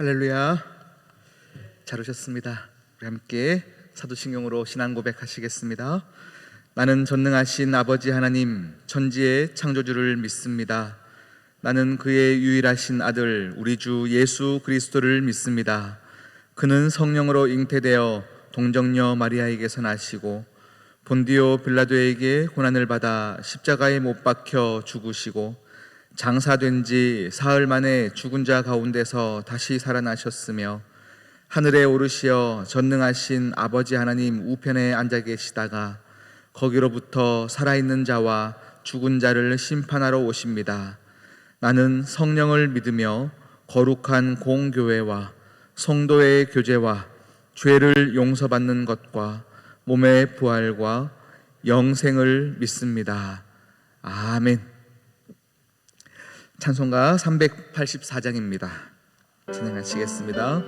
할렐루야. 잘 오셨습니다. 우리 함께 사도신경으로 신앙 고백하시겠습니다. 나는 전능하신 아버지 하나님, 천지의 창조주를 믿습니다. 나는 그의 유일하신 아들 우리 주 예수 그리스도를 믿습니다. 그는 성령으로 잉태되어 동정녀 마리아에게서 나시고 본디오 빌라도에게 고난을 받아 십자가에 못 박혀 죽으시고 장사된 지 사흘 만에 죽은 자 가운데서 다시 살아나셨으며 하늘에 오르시어 전능하신 아버지 하나님 우편에 앉아 계시다가 거기로부터 살아있는 자와 죽은 자를 심판하러 오십니다. 나는 성령을 믿으며 거룩한 공교회와 성도의 교제와 죄를 용서받는 것과 몸의 부활과 영생을 믿습니다. 아멘. 찬송가 384장입니다. 진행하시겠습니다.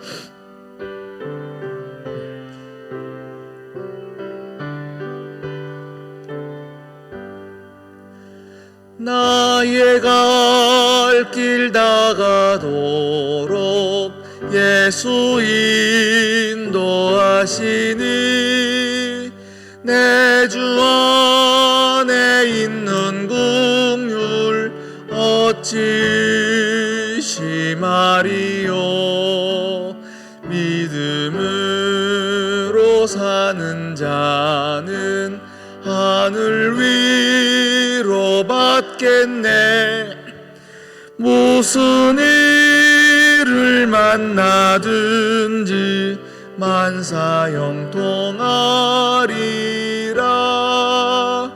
나의 갈 길 다가도록 예수 인도하시니 내 주 안에 있는 긍휼 어찌 심하리요. 믿음으로 사는 자는 하늘 위로 받겠네. 무슨 일을 만나든지 만사형통하리라.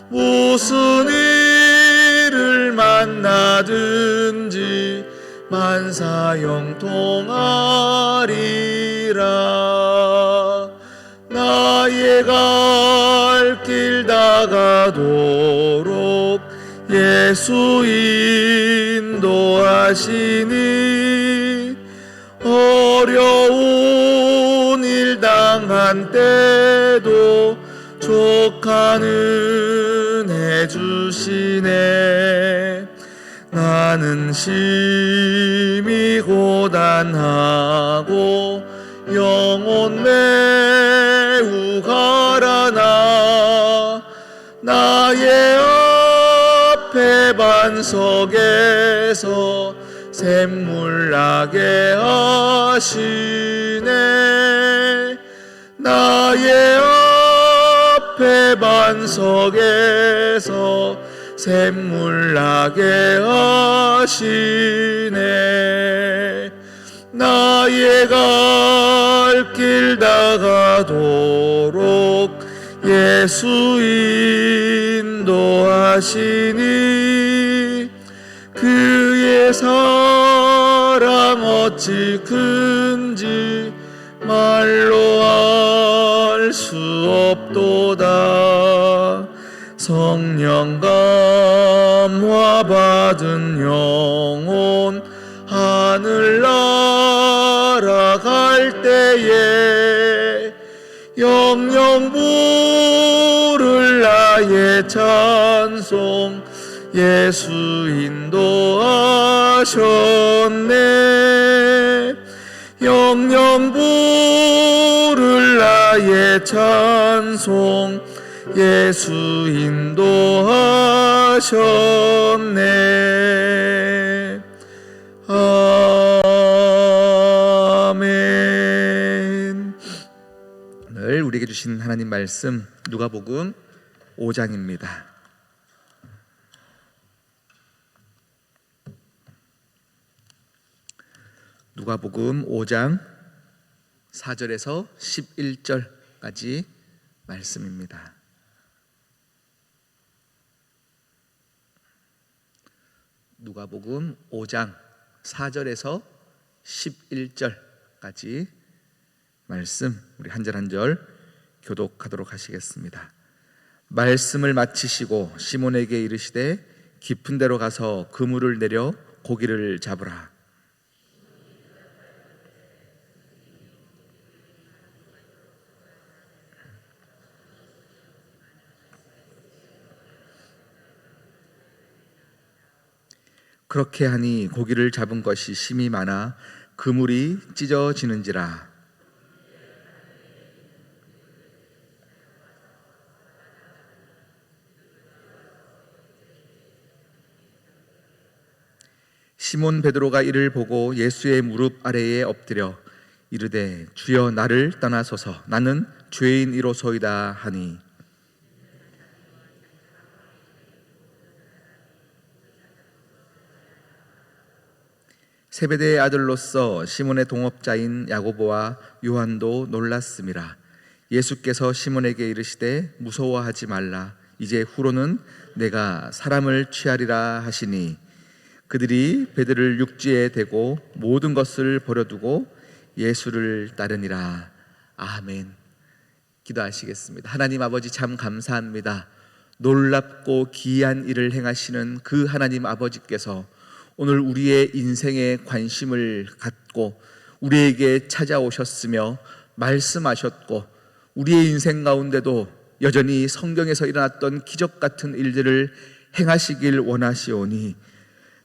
무슨 일을 만나든지 만사형통하리라. 나의 갈 길 다가도록 예수 인도하시니 어려운 일 당한 때도 족한 은혜 주시네. 나는 심히 고단하고 영혼 매우 가라나 나의 앞에 반석에서 샘물 나게 하시네. 나의 앞에 반석에서 샘물 나게 하시네. 나의 갈 길 다가도록 예수 인도하시니 그의 사랑 어찌 큰지 말로 알 수 없도다. 성령 감화 받은 영혼 하늘 날아갈 때에 영영 부를 나의 찬송 예수 인도하셨네. 영영 부를 나의 찬송 예수 인도하셨네. 아멘. 오늘 우리에게 주신 하나님 말씀 누가복음 5장입니다. 누가복음 5장 4절에서 11절까지 말씀입니다. 누가복음 5장 4절에서 11절까지 말씀 우리 한 절 한 절 교독하도록 하시겠습니다. 말씀을 마치시고 시몬에게 이르시되 깊은 데로 가서 그물을 내려 고기를 잡으라. 그렇게 하니 고기를 잡은 것이 심히 많아 그물이 찢어지는지라. 시몬 베드로가 이를 보고 예수의 무릎 아래에 엎드려 이르되 주여 나를 떠나소서 나는 죄인이로소이다 하니, 세베대의 아들로서 시몬의 동업자인 야고보와 요한도 놀랐음이라. 예수께서 시몬에게 이르시되 무서워하지 말라. 이제 후로는 내가 사람을 취하리라 하시니, 그들이 배들을 육지에 대고 모든 것을 버려두고 예수를 따르니라. 아멘. 기도하시겠습니다. 하나님 아버지, 참 감사합니다. 놀랍고 기이한 일을 행하시는 그 하나님 아버지께서 오늘 우리의 인생에 관심을 갖고 우리에게 찾아오셨으며 말씀하셨고, 우리의 인생 가운데도 여전히 성경에서 일어났던 기적 같은 일들을 행하시길 원하시오니,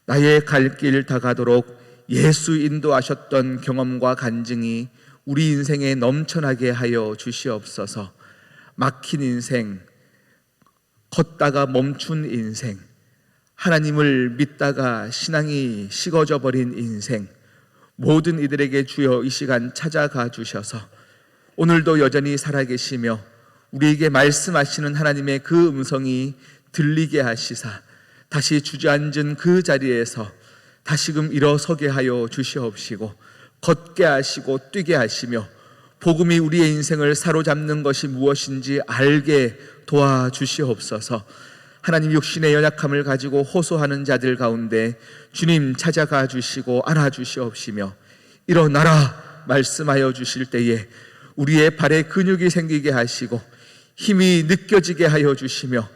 나의 갈 길 다가도록 예수 인도하셨던 경험과 간증이 우리 인생에 넘쳐나게 하여 주시옵소서. 막힌 인생, 걷다가 멈춘 인생, 하나님을 믿다가 신앙이 식어져 버린 인생, 모든 이들에게 주여 이 시간 찾아가 주셔서 오늘도 여전히 살아계시며 우리에게 말씀하시는 하나님의 그 음성이 들리게 하시사 다시 주저앉은 그 자리에서 다시금 일어서게 하여 주시옵시고, 걷게 하시고 뛰게 하시며 복음이 우리의 인생을 사로잡는 것이 무엇인지 알게 도와주시옵소서. 하나님, 육신의 연약함을 가지고 호소하는 자들 가운데 주님 찾아가 주시고 안아주시옵시며, 일어나라 말씀하여 주실 때에 우리의 발에 근육이 생기게 하시고 힘이 느껴지게 하여 주시며,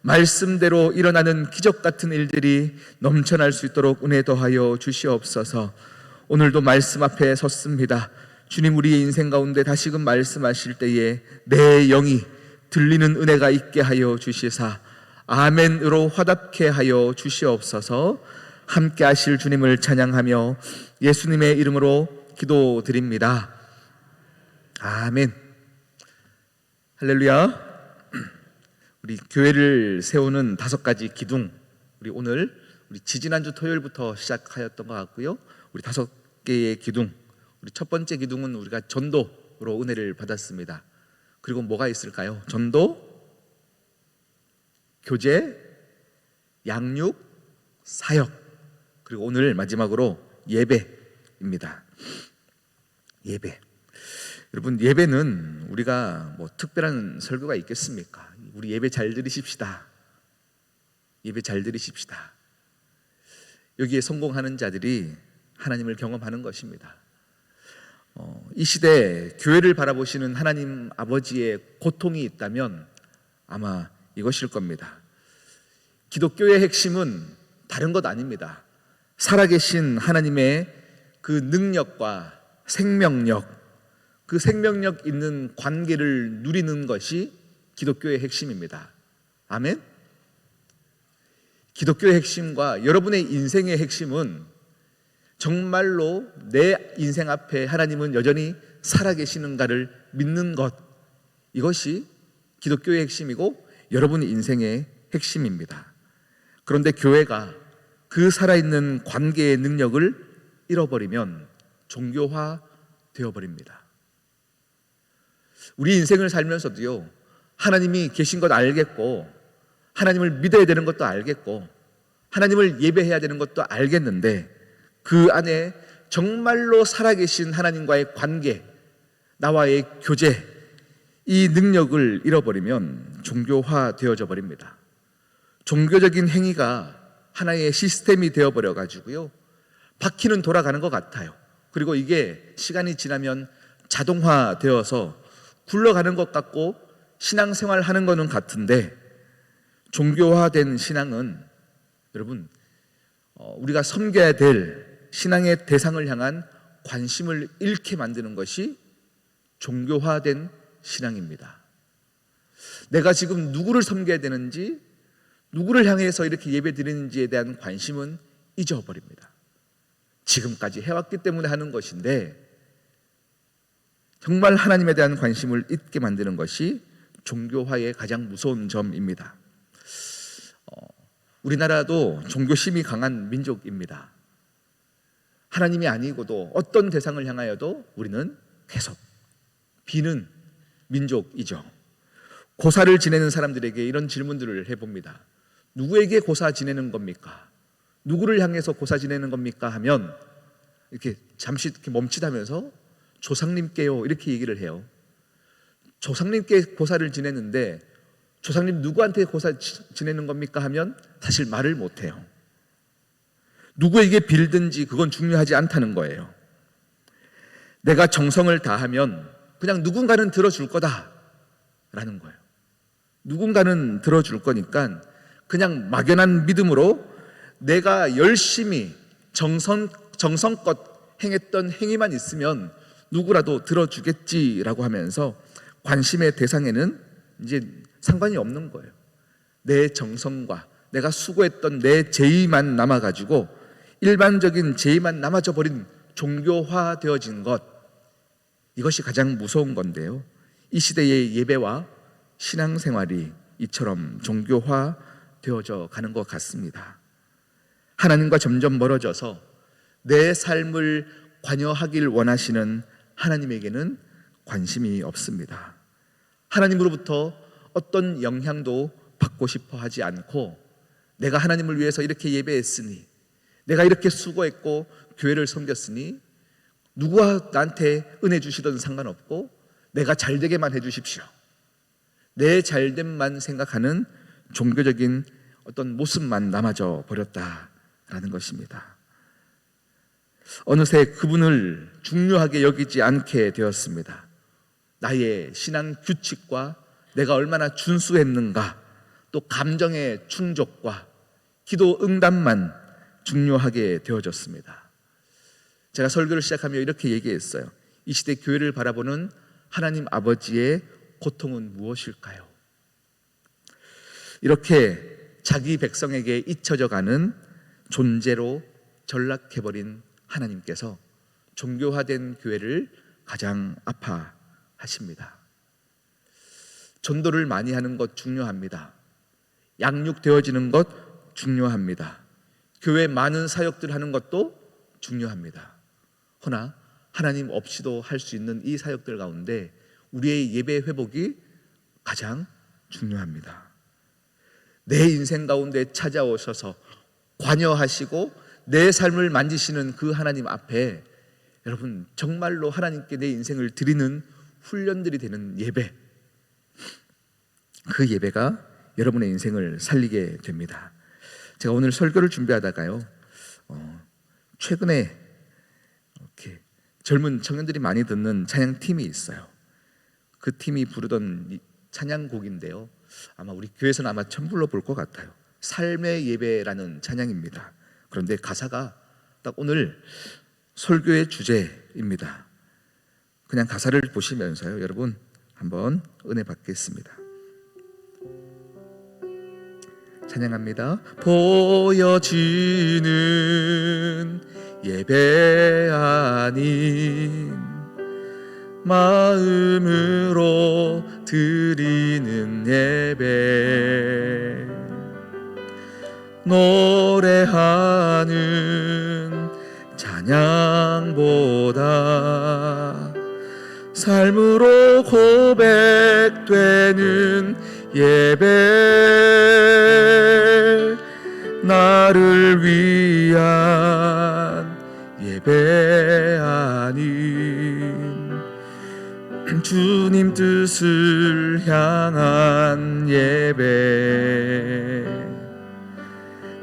말씀대로 일어나는 기적 같은 일들이 넘쳐날 수 있도록 은혜 더하여 주시옵소서. 오늘도 말씀 앞에 섰습니다. 주님, 우리의 인생 가운데 다시금 말씀하실 때에 내 영이 들리는 은혜가 있게 하여 주시사 아멘으로 화답케 하여 주시옵소서. 함께 하실 주님을 찬양하며 예수님의 이름으로 기도드립니다. 아멘. 할렐루야. 우리 교회를 세우는 5가지 기둥, 우리 지지난주 토요일부터 시작하였던 것 같고요. 우리 5개의 기둥, 우리 첫 번째 기둥은 우리가 전도로 은혜를 받았습니다. 그리고 뭐가 있을까요? 전도, 교제, 양육, 사역, 그리고 오늘 마지막으로 예배입니다. 예배. 여러분, 예배는 우리가 뭐 특별한 설교가 있겠습니까? 우리 예배 잘 들으십시다. 예배 잘 들으십시다. 여기에 성공하는 자들이 하나님을 경험하는 것입니다. 이 시대에 교회를 바라보시는 하나님 아버지의 고통이 있다면 아마 이것일 겁니다. 기독교의 핵심은 다른 것 아닙니다. 살아계신 하나님의 그 능력과 생명력, 그 생명력 있는 관계를 누리는 것이 기독교의 핵심입니다. 아멘. 기독교의 핵심과 여러분의 인생의 핵심은 정말로 내 인생 앞에 하나님은 여전히 살아계시는가를 믿는 것, 이것이 기독교의 핵심이고 여러분의 인생의 핵심입니다. 그런데 교회가 그 살아있는 관계의 능력을 잃어버리면 종교화 되어버립니다. 우리 인생을 살면서도요, 하나님이 계신 것 알겠고 하나님을 믿어야 되는 것도 알겠고 하나님을 예배해야 되는 것도 알겠는데, 그 안에 정말로 살아계신 하나님과의 관계, 나와의 교제, 이 능력을 잃어버리면 종교화 되어져 버립니다. 종교적인 행위가 하나의 시스템이 되어버려 가지고요, 바퀴는 돌아가는 것 같아요. 그리고 이게 시간이 지나면 자동화되어서 굴러가는 것 같고 신앙생활 하는 거는 같은데, 종교화된 신앙은 여러분, 우리가 섬겨야 될 신앙의 대상을 향한 관심을 잃게 만드는 것이 종교화된 신앙입니다. 내가 지금 누구를 섬겨야 되는지, 누구를 향해서 이렇게 예배 드리는지에 대한 관심은 잊어버립니다. 지금까지 해왔기 때문에 하는 것인데, 정말 하나님에 대한 관심을 잊게 만드는 것이 종교화의 가장 무서운 점입니다. 우리나라도 종교심이 강한 민족입니다. 하나님이 아니고도 어떤 대상을 향하여도 우리는 계속 비는 민족이죠. 고사를 지내는 사람들에게 이런 질문들을 해봅니다. 누구에게 고사 지내는 겁니까? 누구를 향해서 고사 지내는 겁니까? 하면 이렇게 잠시 이렇게 멈칫하면서 조상님께요, 이렇게 얘기를 해요. 조상님께 고사를 지내는데 조상님 누구한테 고사 지내는 겁니까? 하면 사실 말을 못해요. 누구에게 빌든지 그건 중요하지 않다는 거예요. 내가 정성을 다하면 그냥 누군가는 들어줄 거다라는 거예요. 누군가는 들어줄 거니까 그냥 막연한 믿음으로 내가 열심히 정성껏 행했던 행위만 있으면 누구라도 들어주겠지라고 하면서 관심의 대상에는 이제 상관이 없는 거예요. 내 정성과 내가 수고했던 내 제의만 남아가지고 일반적인 제의만 남아져 버린 종교화되어진 것, 이것이 가장 무서운 건데요. 이 시대의 예배와 신앙생활이 이처럼 종교화되어져 가는 것 같습니다. 하나님과 점점 멀어져서 내 삶을 관여하길 원하시는 하나님에게는 관심이 없습니다. 하나님으로부터 어떤 영향도 받고 싶어 하지 않고, 내가 하나님을 위해서 이렇게 예배했으니, 내가 이렇게 수고했고 교회를 섬겼으니 누구와 나한테 은혜 주시든 상관없고 내가 잘되게만 해주십시오, 내 잘됨만 생각하는 종교적인 어떤 모습만 남아져 버렸다라는 것입니다. 어느새 그분을 중요하게 여기지 않게 되었습니다. 나의 신앙 규칙과 내가 얼마나 준수했는가, 또 감정의 충족과 기도 응답만 중요하게 되어졌습니다. 제가 설교를 시작하며 이렇게 얘기했어요. 이 시대 교회를 바라보는 하나님 아버지의 고통은 무엇일까요? 이렇게 자기 백성에게 잊혀져 가는 존재로 전락해버린 하나님께서 종교화된 교회를 가장 아파하십니다. 전도를 많이 하는 것 중요합니다. 양육되어지는 것 중요합니다. 교회 많은 사역들 하는 것도 중요합니다. 허나 하나님 없이도 할 수 있는 이 사역들 가운데 우리의 예배 회복이 가장 중요합니다. 내 인생 가운데 찾아오셔서 관여하시고 내 삶을 만지시는 그 하나님 앞에 여러분 정말로 하나님께 내 인생을 드리는 훈련들이 되는 예배, 그 예배가 여러분의 인생을 살리게 됩니다. 제가 오늘 설교를 준비하다가요, 최근에 이렇게 젊은 청년들이 많이 듣는 찬양팀이 있어요. 그 팀이 부르던 찬양곡인데요, 아마 우리 교회에서는 아마 처음 불러볼 것 같아요. 삶의 예배라는 찬양입니다. 그런데 가사가 딱 오늘 설교의 주제입니다. 그냥 가사를 보시면서요, 여러분 한번 은혜 받겠습니다. 찬양합니다. 보여지는 예배 아닌 마음으로 드리는 예배, 노래하는 찬양보다 삶으로 고백되는 예배, 나를 위한 예배 아닌 주님 뜻을 향한 예배,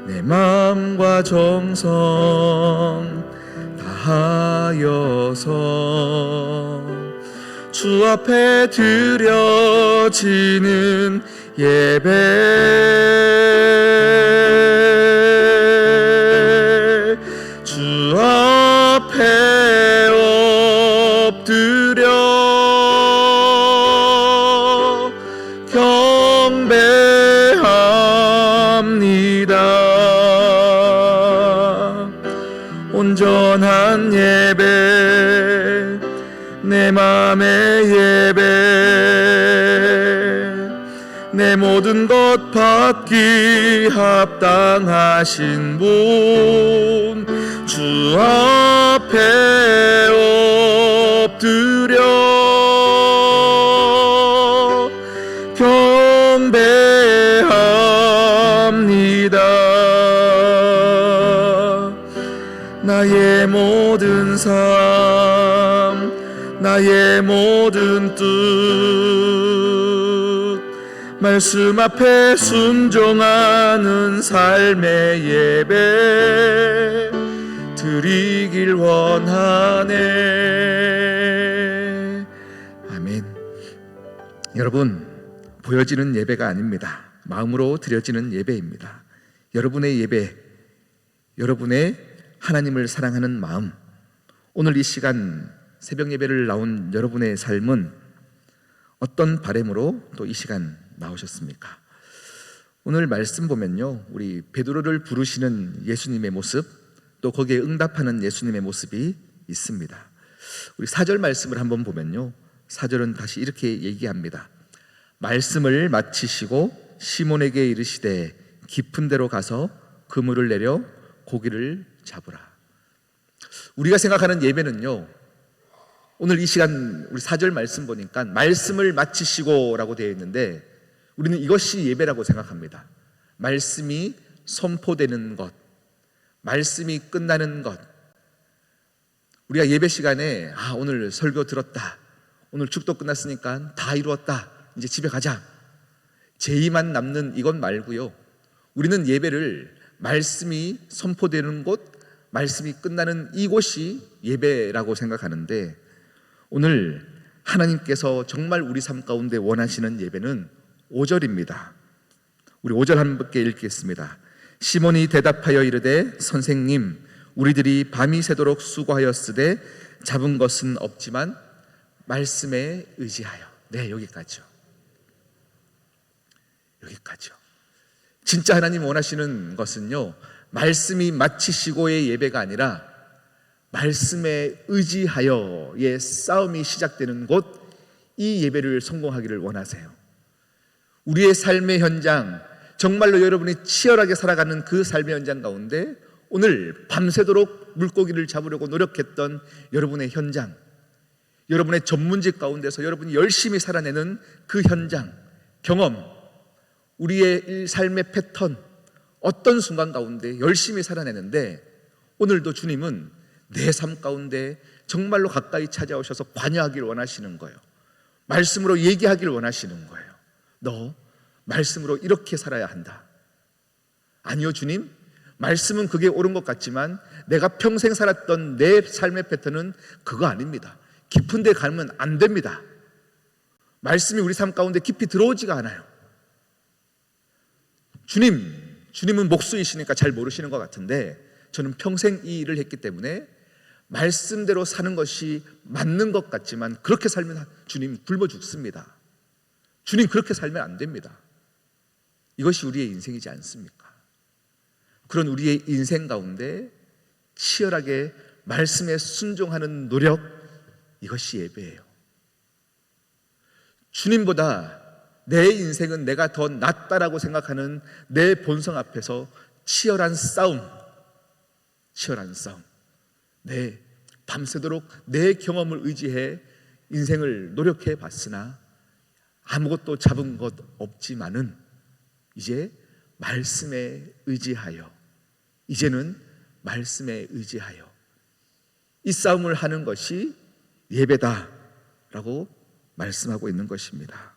내 마음과 정성 다하여서 주 앞에 드려지는 예배, 주 앞에 엎드려 경배합니다. 온전한 예배, 내 맘의 예배, 내 모든 것 받기 합당하신 분, 주 앞에 엎드려 경배합니다. 나의 모든 삶, 나의 모든 뜻, 말씀 앞에 순종하는 삶의 예배 드리길 원하네. 아멘. 여러분, 보여지는 예배가 아닙니다. 마음으로 드려지는 예배입니다. 여러분의 예배, 여러분의 하나님을 사랑하는 마음, 오늘 이 시간 새벽 예배를 나온 여러분의 삶은 어떤 바람으로 또 이 시간 나오셨습니까? 오늘 말씀 보면요, 우리 베드로를 부르시는 예수님의 모습, 또 거기에 응답하는 예수님의 모습이 있습니다. 우리 4절 말씀을 한번 보면요, 4절은 다시 이렇게 얘기합니다. 말씀을 마치시고 시몬에게 이르시되 깊은 데로 가서 그물을 내려 고기를 잡으라. 우리가 생각하는 예배는요, 오늘 이 시간 우리 4절 말씀 보니까 말씀을 마치시고 라고 되어 있는데 우리는 이것이 예배라고 생각합니다. 말씀이 선포되는 것, 말씀이 끝나는 것. 우리가 예배 시간에 오늘 설교 들었다, 오늘 축도 끝났으니까 다 이루었다, 이제 집에 가자, 제의만 남는 이것 말고요, 우리는 예배를 말씀이 선포되는 곳, 말씀이 끝나는 이곳이 예배라고 생각하는데, 오늘 하나님께서 정말 우리 삶 가운데 원하시는 예배는 5절입니다. 우리 5절 함께 읽겠습니다. 시몬이 대답하여 이르되 선생님, 우리들이 밤이 새도록 수고하였으되 잡은 것은 없지만 말씀에 의지하여. 네, 여기까지요. 진짜 하나님 원하시는 것은요, 말씀이 마치시고의 예배가 아니라 말씀에 의지하여의 싸움이 시작되는 곳, 이 예배를 성공하기를 원하세요. 우리의 삶의 현장, 정말로 여러분이 치열하게 살아가는 그 삶의 현장 가운데 오늘 밤새도록 물고기를 잡으려고 노력했던 여러분의 현장, 여러분의 전문직 가운데서 여러분이 열심히 살아내는 그 현장, 경험, 우리의 삶의 패턴, 어떤 순간 가운데 열심히 살아내는데 오늘도 주님은 내 삶 가운데 정말로 가까이 찾아오셔서 관여하길 원하시는 거예요. 말씀으로 얘기하길 원하시는 거예요. 너 말씀으로 이렇게 살아야 한다. 아니요 주님, 말씀은 그게 옳은 것 같지만 내가 평생 살았던 내 삶의 패턴은 그거 아닙니다. 깊은 데 가면 안 됩니다. 말씀이 우리 삶 가운데 깊이 들어오지가 않아요. 주님은 목수이시니까 잘 모르시는 것 같은데 저는 평생 이 일을 했기 때문에 말씀대로 사는 것이 맞는 것 같지만 그렇게 살면 주님 굶어 죽습니다. 주님 그렇게 살면 안 됩니다. 이것이 우리의 인생이지 않습니까? 그런 우리의 인생 가운데 치열하게 말씀에 순종하는 노력, 이것이 예배예요. 주님보다 내 인생은 내가 더 낫다라고 생각하는 내 본성 앞에서 치열한 싸움, 네, 밤새도록 내 경험을 의지해 인생을 노력해 봤으나 아무것도 잡은 것 없지만은 이제 말씀에 의지하여, 이제는 말씀에 의지하여 이 싸움을 하는 것이 예배다라고 말씀하고 있는 것입니다.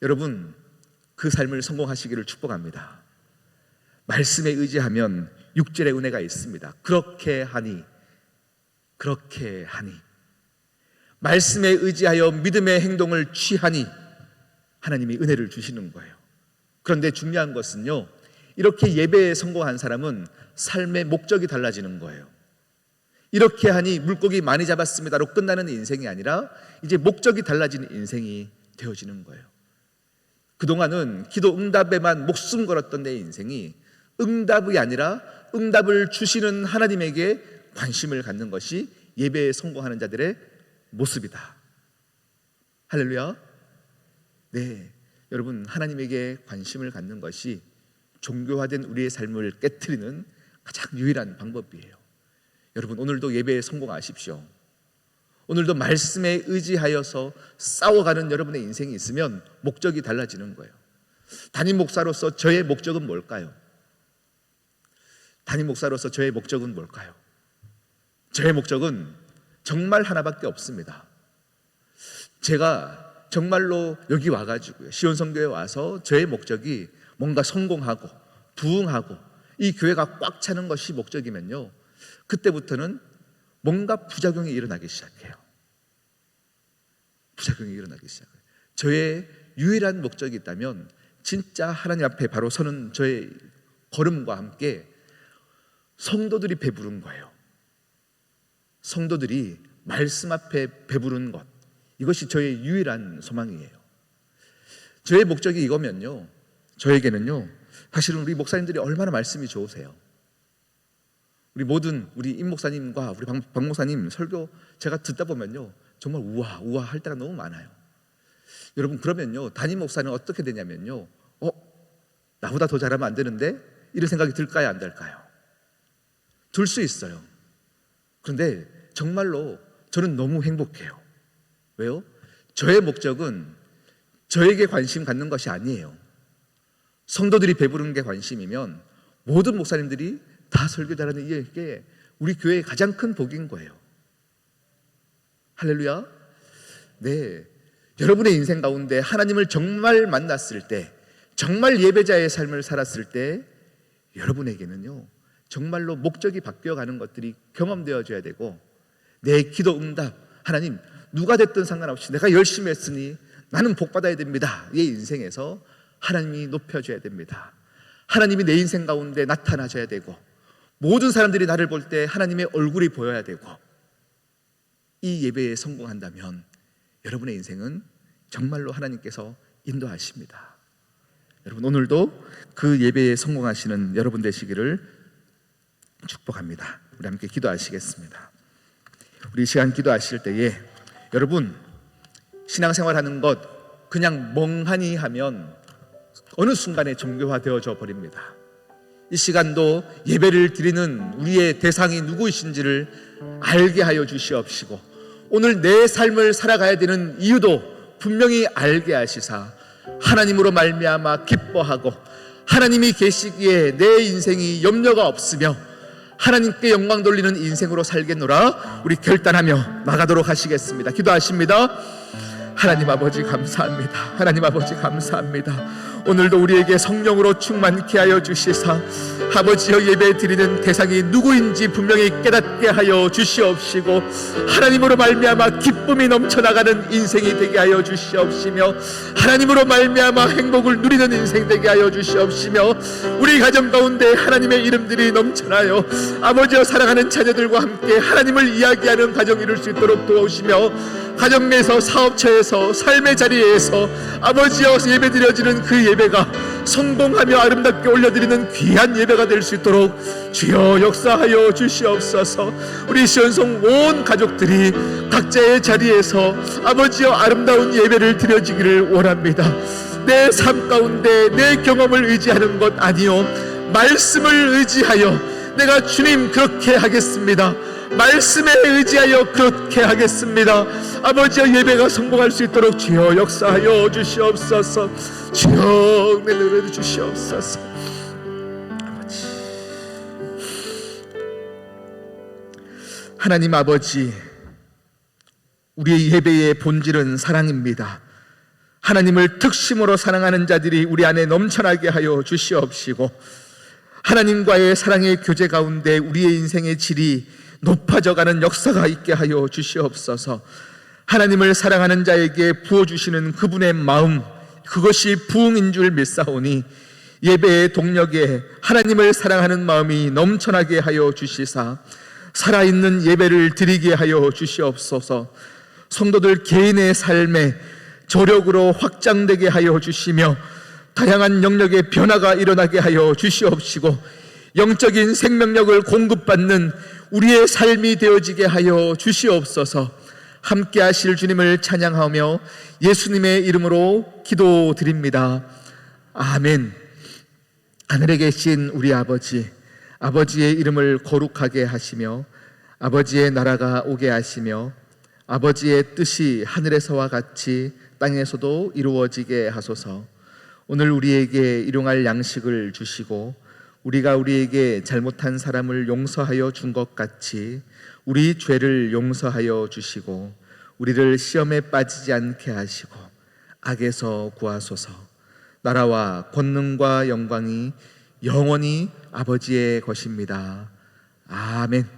여러분, 그 삶을 성공하시기를 축복합니다. 말씀에 의지하면 6절의 은혜가 있습니다. 그렇게 하니 말씀에 의지하여 믿음의 행동을 취하니 하나님이 은혜를 주시는 거예요. 그런데 중요한 것은요, 이렇게 예배에 성공한 사람은 삶의 목적이 달라지는 거예요. 이렇게 하니 물고기 많이 잡았습니다로 끝나는 인생이 아니라 이제 목적이 달라지는 인생이 되어지는 거예요. 그동안은 기도 응답에만 목숨 걸었던 내 인생이 응답이 아니라 응답을 주시는 하나님에게 관심을 갖는 것이 예배에 성공하는 자들의 모습이다. 할렐루야. 네, 여러분, 하나님에게 관심을 갖는 것이 종교화된 우리의 삶을 깨트리는 가장 유일한 방법이에요. 여러분, 오늘도 예배에 성공하십시오. 오늘도 말씀에 의지하여서 싸워가는 여러분의 인생이 있으면 목적이 달라지는 거예요. 담임 목사로서 저의 목적은 뭘까요? 담임 목사로서 저의 목적은 뭘까요? 저의 목적은 정말 하나밖에 없습니다. 제가 정말로 여기 와가지고요, 시온선교에 와서 저의 목적이 뭔가 성공하고 부흥하고 이 교회가 꽉 차는 것이 목적이면요, 그때부터는 뭔가 부작용이 일어나기 시작해요. 부작용이 일어나기 시작해요. 저의 유일한 목적이 있다면 진짜 하나님 앞에 바로 서는 저의 걸음과 함께 성도들이 배부른 거예요. 성도들이 말씀 앞에 배부른 것, 이것이 저의 유일한 소망이에요. 저의 목적이 이거면요, 저에게는요, 사실은 우리 목사님들이 얼마나 말씀이 좋으세요. 우리 임 목사님과 우리 박 목사님 설교 제가 듣다 보면요, 정말 우와 할 때가 너무 많아요. 여러분, 그러면요, 담임 목사는 어떻게 되냐면요, 나보다 더 잘하면 안 되는데 이런 생각이 들까요, 안 들까요? 들 수 있어요. 그런데 정말로 저는 너무 행복해요. 왜요? 저의 목적은 저에게 관심 갖는 것이 아니에요. 성도들이 배부른 게 관심이면 모든 목사님들이 다 설교 잘하는 이게 우리 교회의 가장 큰 복인 거예요. 할렐루야. 네, 여러분의 인생 가운데 하나님을 정말 만났을 때, 정말 예배자의 삶을 살았을 때 여러분에게는요, 정말로 목적이 바뀌어가는 것들이 경험되어져야 되고, 내 기도 응답, 하나님 누가 됐든 상관없이 내가 열심히 했으니 나는 복 받아야 됩니다. 이 인생에서 하나님이 높여줘야 됩니다. 하나님이 내 인생 가운데 나타나셔야 되고, 모든 사람들이 나를 볼 때 하나님의 얼굴이 보여야 되고, 이 예배에 성공한다면 여러분의 인생은 정말로 하나님께서 인도하십니다. 여러분, 오늘도 그 예배에 성공하시는 여러분 되시기를 축복합니다. 우리 함께 기도하시겠습니다. 우리 이 시간 기도하실 때에 여러분, 신앙생활하는 것 그냥 멍하니 하면 어느 순간에 종교화 되어져 버립니다. 이 시간도 예배를 드리는 우리의 대상이 누구이신지를 알게 하여 주시옵시고, 오늘 내 삶을 살아가야 되는 이유도 분명히 알게 하시사 하나님으로 말미암아 기뻐하고, 하나님이 계시기에 내 인생이 염려가 없으며 하나님께 영광 돌리는 인생으로 살겠노라 우리 결단하며 나가도록 하시겠습니다. 기도하십니다. 하나님 아버지 감사합니다. 하나님 아버지 감사합니다. 오늘도 우리에게 성령으로 충만케 하여 주시사 아버지여, 예배 드리는 대상이 누구인지 분명히 깨닫게 하여 주시옵시고, 하나님으로 말미암아 기쁨이 넘쳐나가는 인생이 되게 하여 주시옵시며, 하나님으로 말미암아 행복을 누리는 인생 되게 하여 주시옵시며, 우리 가정 가운데 하나님의 이름들이 넘쳐나요 아버지여, 사랑하는 자녀들과 함께 하나님을 이야기하는 가정 이룰 수 있도록 도와주시며, 가정 내에서 사업처에서 삶의 자리에서 아버지여 예배 드려지는 그 예배가 성공하며 아름답게 올려드리는 귀한 예배가 될 수 있도록 주여 역사하여 주시옵소서. 우리 시온성 온 가족들이 각자의 자리에서 아버지여 아름다운 예배를 드려지기를 원합니다. 내 삶 가운데 내 경험을 의지하는 것 아니요, 말씀을 의지하여 내가 주님 그렇게 하겠습니다, 말씀에 의지하여 그렇게 하겠습니다. 아버지여, 예배가 성공할 수 있도록 주여 역사하여 주시옵소서. 주여 내려 주시옵소서. 아버지, 하나님 아버지, 우리의 예배의 본질은 사랑입니다. 하나님을 특심으로 사랑하는 자들이 우리 안에 넘쳐나게 하여 주시옵시고, 하나님과의 사랑의 교제 가운데 우리의 인생의 질이 높아져가는 역사가 있게 하여 주시옵소서. 하나님을 사랑하는 자에게 부어주시는 그분의 마음, 그것이 부흥인 줄 믿사오니 예배의 동력에 하나님을 사랑하는 마음이 넘쳐나게 하여 주시사 살아있는 예배를 드리게 하여 주시옵소서. 성도들 개인의 삶에 저력으로 확장되게 하여 주시며 다양한 영역의 변화가 일어나게 하여 주시옵시고, 영적인 생명력을 공급받는 우리의 삶이 되어지게 하여 주시옵소서. 함께 하실 주님을 찬양하며 예수님의 이름으로 기도드립니다. 아멘. 하늘에 계신 우리 아버지, 아버지의 이름을 거룩하게 하시며 아버지의 나라가 오게 하시며 아버지의 뜻이 하늘에서와 같이 땅에서도 이루어지게 하소서. 오늘 우리에게 일용할 양식을 주시고 우리가 우리에게 잘못한 사람을 용서하여 준 것 같이 우리 죄를 용서하여 주시고 우리를 시험에 빠지지 않게 하시고 악에서 구하소서. 나라와 권능과 영광이 영원히 아버지의 것입니다. 아멘.